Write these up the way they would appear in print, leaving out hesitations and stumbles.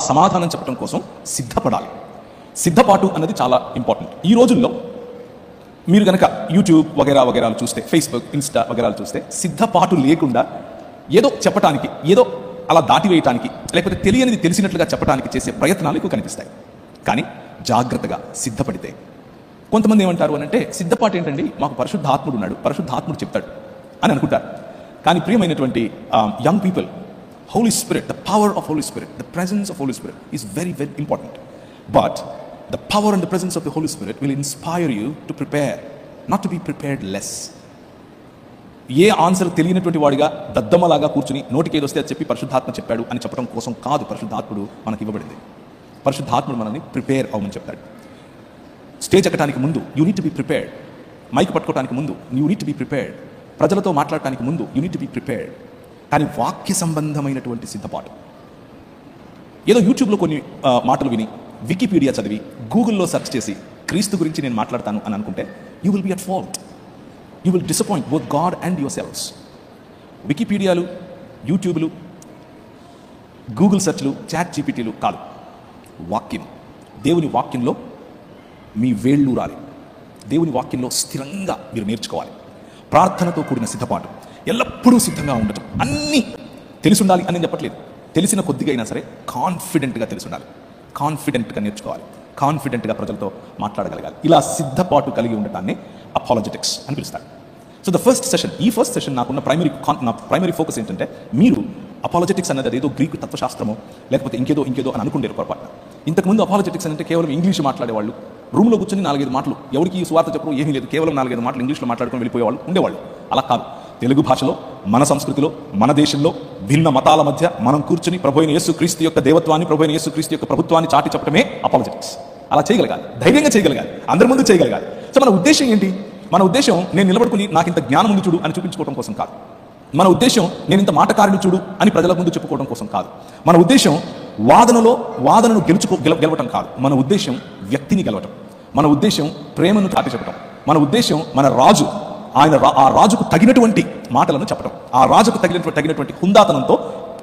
సమాధానం చెప్పడం కోసం సిద్ధపడాలి. సిద్ధపాటు అన్నది చాలా ఇంపార్టెంట్. ఈ రోజుల్లో మీరు కనుక యూట్యూబ్ వగేరాలు చూస్తే, ఫేస్బుక్, ఇన్స్టా వగేరాలు చూస్తే, సిద్ధపాటు లేకుండా ఏదో చెప్పడానికి, ఏదో అలా దాటివేయటానికి, లేకపోతే తెలియనిది తెలిసినట్లుగా చెప్పడానికి చేసే ప్రయత్నాలు ఎక్కువ కనిపిస్తాయి. కానీ జాగ్రత్తగా సిద్ధపడితే, కొంతమంది ఏమంటారు అని అంటే, సిద్ధపాటు ఏంటండి, మాకు పరిశుద్ధాత్ముడు ఉన్నాడు, పరిశుద్ధాత్ముడు చెప్తాడు అని అనుకుంటారు. కానీ ప్రియమైనటువంటి young people, Holy Spirit, the power of Holy Spirit, the presence of Holy Spirit is very, very important. But the power and the presence of the Holy Spirit will inspire you to prepare, not to be prepared less. A answer తెలియనటువంటి వాడిగా దద్దమ్మలాగా కూర్చుని నోటికి ఏదొస్తే అది చెప్పి పరిశుద్ధాత్మ చెప్పాడు అని చెప్పడం కోసం కాదు పరిశుద్ధాత్ముడు మనకి ఇవ్వబడింది. పరిశుద్ధాత్ముడు మనల్ని ప్రిపేర్ అవ్వమని చెప్తాడు. స్టేజ్ ఎక్కడానికి ముందు you need to be prepared. Mic పట్టుకోవడానికి ముందు you need to be prepared. ప్రజలతో మాట్లాడటానికి ముందు you need to be prepared. కానీ వాక్య సంబంధమైనటువంటి సిద్ధపాటు, ఏదో యూట్యూబ్లో కొన్ని మాటలు విని, వికీపీడియా చదివి, గూగుల్లో సెర్చ్ చేసి క్రీస్తు గురించి నేను మాట్లాడతాను అని అనుకుంటే you will be at fault. You will disappoint both God and yourselves. వికీపీడియాలు, యూట్యూబ్లు, గూగుల్ సెర్చ్లు, చాట్ జీపీటీలు కాదు, వాక్యం. దేవుని వాక్యంలో మీ వేళ్ళూరాలి. దేవుని వాక్యంలో స్థిరంగా మీరు నేర్చుకోవాలి. ప్రార్థనతో కూడిన సిద్ధపాటు, ఎల్లప్పుడూ సిద్ధంగా ఉండటం. అన్నీ తెలిసి ఉండాలి అని నేను చెప్పట్లేదు, తెలిసిన కొద్దిగా అయినా సరే కాన్ఫిడెంట్గా తెలిసి ఉండాలి, కాన్ఫిడెంట్గా నేర్చుకోవాలి, కాన్ఫిడెంట్గా ప్రజలతో మాట్లాడగలగాలి. ఇలా సిద్ధపాటు కలిగి ఉండటాన్ని అపాలజెటిక్స్ అని పిలుస్తారు. సో ద ఫస్ట్ సెషన్, ఈ ఫస్ట్ సెషన్ నాకున్న ప్రైమరీ ఫోకస్ ఏంటంటే, మీరు అపాలజెటిక్స్ అన్నది అదేదో గ్రీకు తత్వశాస్త్రమో లేకపోతే ఇంకేదో అని అనుకుంటారు పొరపాటు. ఇంతకుముందు అపాలజెటిక్స్ అంటే కేవలం ఇంగ్లీష్ మాట్లాడేవాళ్ళు, రూమ్లో కూర్చొని 4-5 మాటలు, ఎవరికి ఈ స్వార్థ చెప్పడం ఏమీ లేదు, కేవలం 4-5 మాటలు ఇంగ్లీష్లో మాట్లాడుకొని వెళ్ళిపోయేవాళ్ళు ఉండేవాళ్ళు. అలా కాదు, తెలుగు భాషలో, మన సంస్కృతిలో, మన దేశంలో భిన్న మతాల మధ్య మనం కూర్చుని ప్రభు అయిన యేసుక్రీస్తు యొక్క దేవత్వాన్ని, ప్రభు అయిన యేసుక్రీస్తు యొక్క ప్రభుత్వాన్ని చాటి చెప్పడమే అపాలజెటిక్స్. అలా చేయగలగాలి, ధైర్యంగా చేయగలగాలి, అందరి ముందు చేయగలగాలి. సో మన ఉద్దేశం ఏంటి? మన ఉద్దేశం నేను నిలబడుకుని నాకు ఇంత జ్ఞానం ఉంది చూడు అని చూపించుకోవడం కోసం కాదు. మన ఉద్దేశం నేను ఇంత మాటకారుని చూడు అని ప్రజల ముందు చెప్పుకోవడం కోసం కాదు. మన ఉద్దేశం వాదనను గెలవటం కాదు. మన ఉద్దేశం వ్యక్తిని గెలవటం. మన ఉద్దేశం ప్రేమను చాటి చెప్పడం. మన ఉద్దేశం మన రాజు, ఆ రాజుకు తగినటువంటి మాటలను చెప్పడం, ఆ రాజుకు తగినటువంటి హుందాతనంతో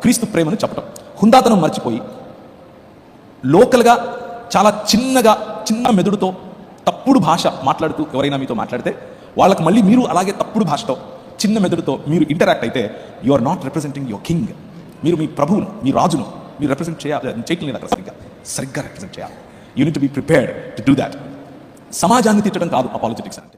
క్రీస్తు ప్రేమను చెప్పడం. హుందాతనం మర్చిపోయి లోకల్గా చాలా చిన్న మెదుడుతో తప్పుడు భాష మాట్లాడుతూ ఎవరైనా మీతో మాట్లాడితే, వాళ్ళకి మళ్ళీ మీరు అలాగే తప్పుడు భాషతో, చిన్న మెదుడుతో మీరు ఇంటరాక్ట్ అయితే, you are not representing your king. మీరు మీ ప్రభువును, మీ రాజును మీరు రిప్రజెంట్ చేయటం లేదు. అక్కడ సరిగ్గా రిప్రజెంట్ చేయాలి. You need to be prepared to do that. సమాజాన్ని తిట్టడం కాదు అపాలజెటిక్స్ అంటే.